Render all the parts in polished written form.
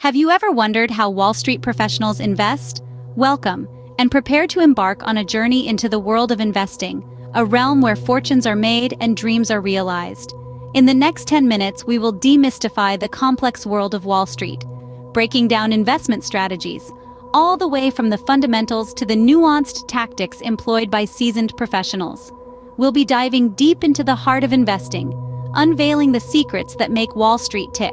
Have you ever wondered how Wall Street professionals invest? Welcome, and prepare to embark on a journey into the world of investing, a realm where fortunes are made and dreams are realized. In the next 10 minutes, we will demystify the complex world of Wall Street, breaking down investment strategies, all the way from the fundamentals to the nuanced tactics employed by seasoned professionals. We'll be diving deep into the heart of investing, unveiling the secrets that make Wall Street tick.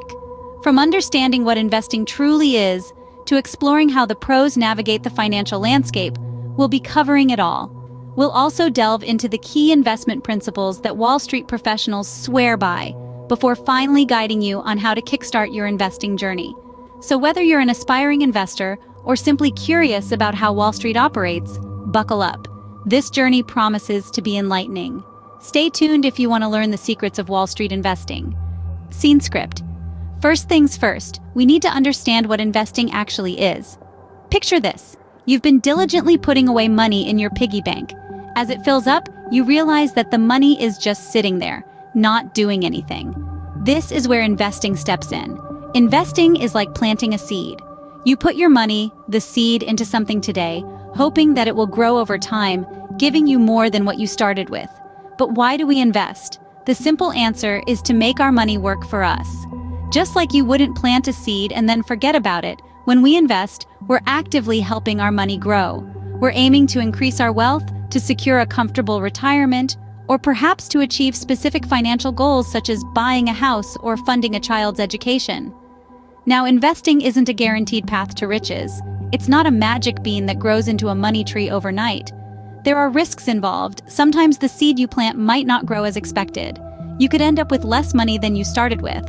From understanding what investing truly is, to exploring how the pros navigate the financial landscape, we'll be covering it all. We'll also delve into the key investment principles that Wall Street professionals swear by, before finally guiding you on how to kickstart your investing journey. So whether you're an aspiring investor or simply curious about how Wall Street operates, buckle up. This journey promises to be enlightening. Stay tuned if you want to learn the secrets of Wall Street investing. Scene script. First things first, we need to understand what investing actually is. Picture this. You've been diligently putting away money in your piggy bank. As it fills up, you realize that the money is just sitting there, not doing anything. This is where investing steps in. Investing is like planting a seed. You put your money, the seed, into something today, hoping that it will grow over time, giving you more than what you started with. But why do we invest? The simple answer is to make our money work for us. Just like you wouldn't plant a seed and then forget about it, when we invest, we're actively helping our money grow. We're aiming to increase our wealth, to secure a comfortable retirement, or perhaps to achieve specific financial goals such as buying a house or funding a child's education. Now, investing isn't a guaranteed path to riches. It's not a magic bean that grows into a money tree overnight. There are risks involved. Sometimes the seed you plant might not grow as expected. You could end up with less money than you started with.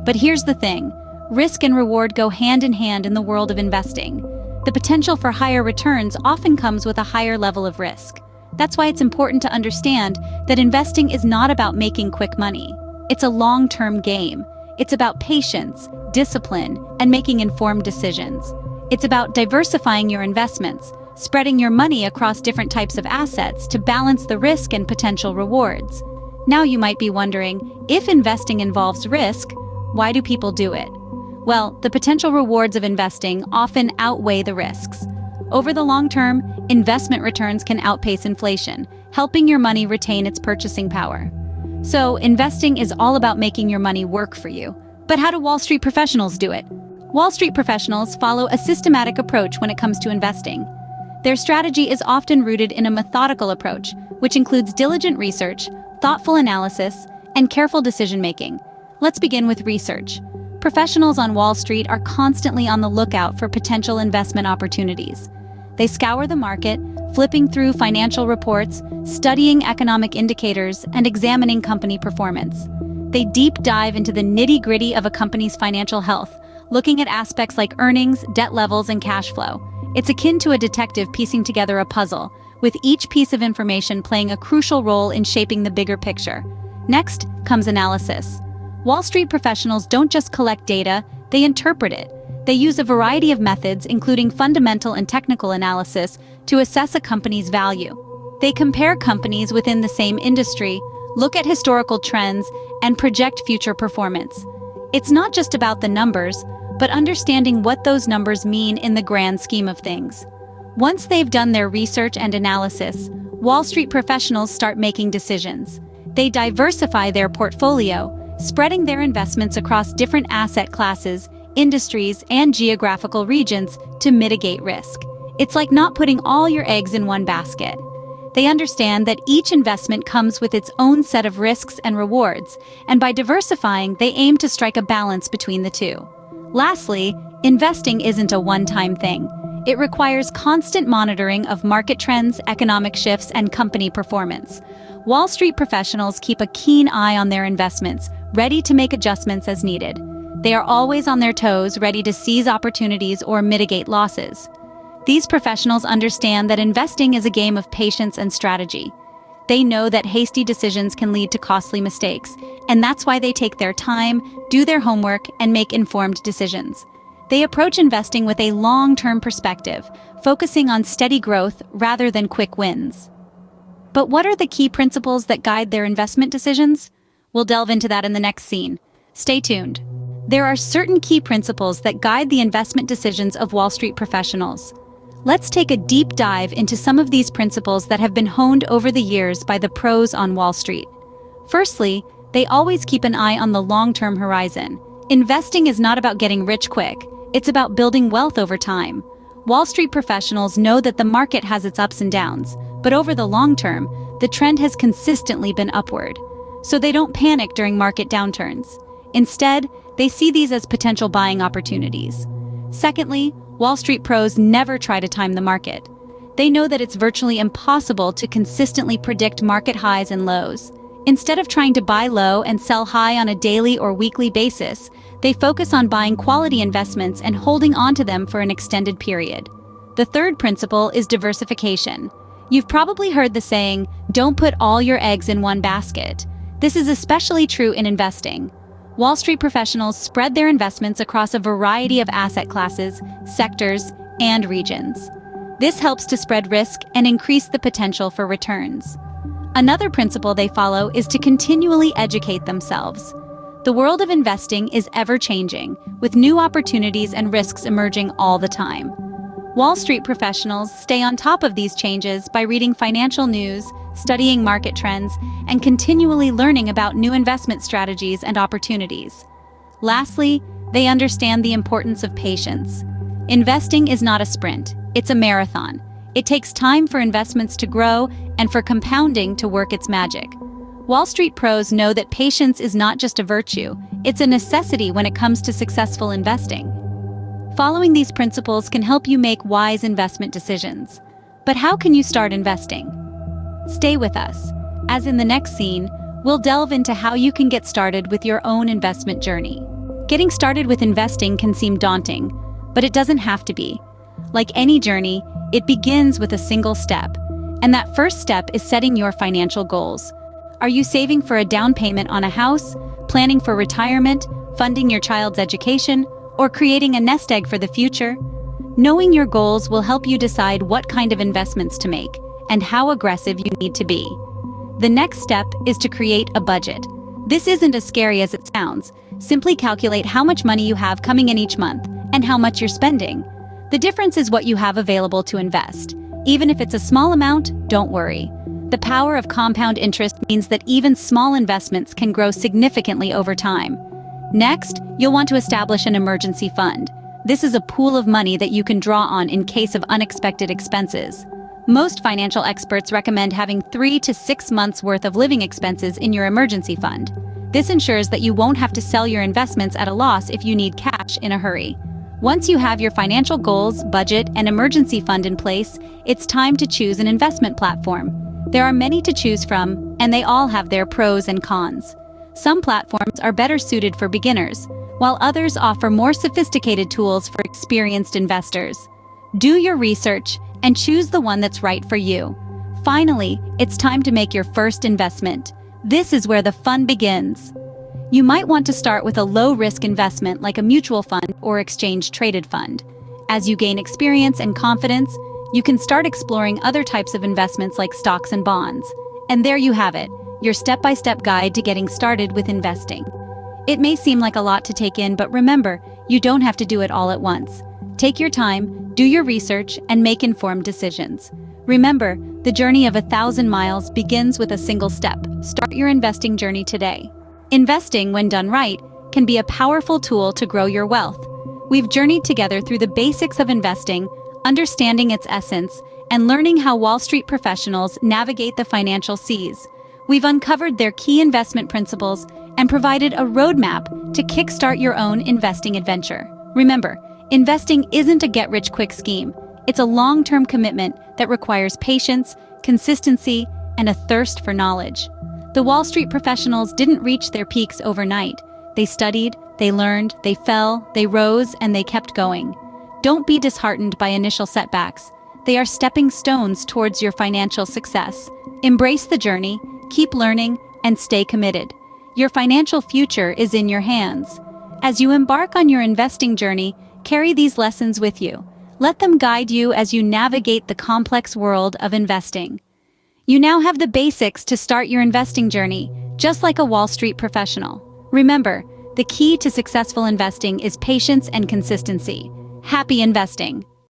But here's the thing. Risk and reward go hand in hand in the world of investing. The potential for higher returns often comes with a higher level of risk. That's why it's important to understand that investing is not about making quick money. It's a long-term game. It's about patience, discipline, and making informed decisions. It's about diversifying your investments, spreading your money across different types of assets to balance the risk and potential rewards. Now you might be wondering, if investing involves risk, why do people do it? Well, the potential rewards of investing often outweigh the risks. Over the long term, investment returns can outpace inflation, helping your money retain its purchasing power. So, investing is all about making your money work for you. But how do Wall Street professionals do it? Wall Street professionals follow a systematic approach when it comes to investing. Their strategy is often rooted in a methodical approach, which includes diligent research, thoughtful analysis, and careful decision-making. Let's begin with research. Professionals on Wall Street are constantly on the lookout for potential investment opportunities. They scour the market, flipping through financial reports, studying economic indicators, and examining company performance. They deep dive into the nitty-gritty of a company's financial health, looking at aspects like earnings, debt levels, and cash flow. It's akin to a detective piecing together a puzzle, with each piece of information playing a crucial role in shaping the bigger picture. Next comes analysis. Wall Street professionals don't just collect data, they interpret it. They use a variety of methods, including fundamental and technical analysis, to assess a company's value. They compare companies within the same industry, look at historical trends, and project future performance. It's not just about the numbers, but understanding what those numbers mean in the grand scheme of things. Once they've done their research and analysis, Wall Street professionals start making decisions. They diversify their portfolio, spreading their investments across different asset classes, industries, and geographical regions to mitigate risk. It's like not putting all your eggs in one basket. They understand that each investment comes with its own set of risks and rewards, and by diversifying, they aim to strike a balance between the two. Lastly, investing isn't a one-time thing. It requires constant monitoring of market trends, economic shifts, and company performance. Wall Street professionals keep a keen eye on their investments, ready to make adjustments as needed. They are always on their toes, ready to seize opportunities or mitigate losses. These professionals understand that investing is a game of patience and strategy. They know that hasty decisions can lead to costly mistakes, and that's why they take their time, do their homework, and make informed decisions. They approach investing with a long-term perspective, focusing on steady growth rather than quick wins. But what are the key principles that guide their investment decisions? We'll delve into that in the next scene. Stay tuned. There are certain key principles that guide the investment decisions of Wall Street professionals. Let's take a deep dive into some of these principles that have been honed over the years by the pros on Wall Street. Firstly, they always keep an eye on the long-term horizon. Investing is not about getting rich quick, it's about building wealth over time. Wall Street professionals know that the market has its ups and downs, but over the long term, the trend has consistently been upward. So they don't panic during market downturns. Instead, they see these as potential buying opportunities. Secondly, Wall Street pros never try to time the market. They know that it's virtually impossible to consistently predict market highs and lows. Instead of trying to buy low and sell high on a daily or weekly basis, they focus on buying quality investments and holding onto them for an extended period. The third principle is diversification. You've probably heard the saying, "Don't put all your eggs in one basket." This is especially true in investing. Wall Street professionals spread their investments across a variety of asset classes, sectors, and regions. This helps to spread risk and increase the potential for returns. Another principle they follow is to continually educate themselves. The world of investing is ever-changing, with new opportunities and risks emerging all the time. Wall Street professionals stay on top of these changes by reading financial news, studying market trends, and continually learning about new investment strategies and opportunities. Lastly, they understand the importance of patience. Investing is not a sprint, it's a marathon. It takes time for investments to grow and for compounding to work its magic. Wall Street pros know that patience is not just a virtue, it's a necessity when it comes to successful investing. Following these principles can help you make wise investment decisions. But how can you start investing? Stay with us, as in the next scene, we'll delve into how you can get started with your own investment journey. Getting started with investing can seem daunting, but it doesn't have to be. Like any journey, it begins with a single step, and that first step is setting your financial goals. Are you saving for a down payment on a house, planning for retirement, funding your child's education, or creating a nest egg for the future? Knowing your goals will help you decide what kind of investments to make and how aggressive you need to be. The next step is to create a budget. This isn't as scary as it sounds. Simply calculate how much money you have coming in each month and how much you're spending. The difference is what you have available to invest. Even if it's a small amount, don't worry. The power of compound interest means that even small investments can grow significantly over time. Next, you'll want to establish an emergency fund. This is a pool of money that you can draw on in case of unexpected expenses. Most financial experts recommend having 3 to 6 months' worth of living expenses in your emergency fund. This ensures that you won't have to sell your investments at a loss if you need cash in a hurry. Once you have your financial goals, budget, and emergency fund in place, it's time to choose an investment platform. There are many to choose from, and they all have their pros and cons. Some platforms are better suited for beginners, while others offer more sophisticated tools for experienced investors. Do your research and choose the one that's right for you. Finally, it's time to make your first investment. This is where the fun begins. You might want to start with a low-risk investment like a mutual fund or exchange-traded fund. As you gain experience and confidence, you can start exploring other types of investments like stocks and bonds. And there you have it, your step-by-step guide to getting started with investing. It may seem like a lot to take in, but remember, you don't have to do it all at once. Take your time, do your research, and make informed decisions. Remember, the journey of 1,000 miles begins with a single step. Start your investing journey today. Investing, when done right, can be a powerful tool to grow your wealth. We've journeyed together through the basics of investing, understanding its essence, and learning how Wall Street professionals navigate the financial seas. We've uncovered their key investment principles and provided a roadmap to kickstart your own investing adventure. Remember, investing isn't a get-rich-quick scheme. It's a long-term commitment that requires patience, consistency, and a thirst for knowledge. The Wall Street professionals didn't reach their peaks overnight. They studied, they learned, they fell, they rose, and they kept going. Don't be disheartened by initial setbacks. They are stepping stones towards your financial success. Embrace the journey, keep learning, and stay committed. Your financial future is in your hands. As you embark on your investing journey, carry these lessons with you. Let them guide you as you navigate the complex world of investing. You now have the basics to start your investing journey, just like a Wall Street professional. Remember, The key to successful investing is patience and consistency. Happy investing!